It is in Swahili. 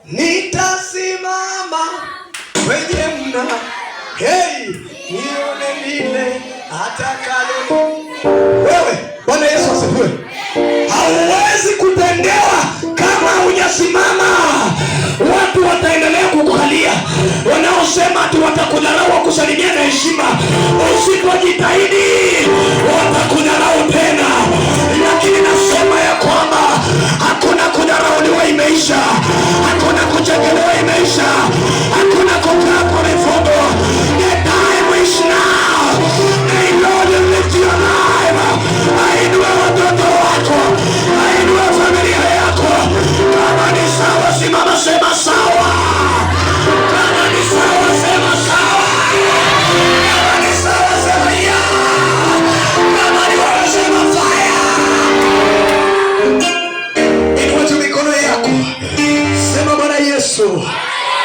nitasimama kwenye mna, hey, nione lile atakalo. Wewe, Bwana Yesu asifiwe. Hauwezi kutendewa kama hujasimama. Watu wataendelea kukukalia, wanaosema ati watakudharau wakusalimia na heshima. Usipojitahidi watakudharau tena. Lakini nasema ya kwamba hakuna kudharauliwa imeisha, hakuna kuchekelewa imeisha, hakuna kukaa kwa mifugo. The time is now. May Lord lift your life. Ainua watoto wako, ainua familia yako. Kama ni sawa simama, sema sawa. Kama ni sawa sema sawa. Kama ni sawa sema ya. Kama ni wala sema fire. Inua tu mikono yako.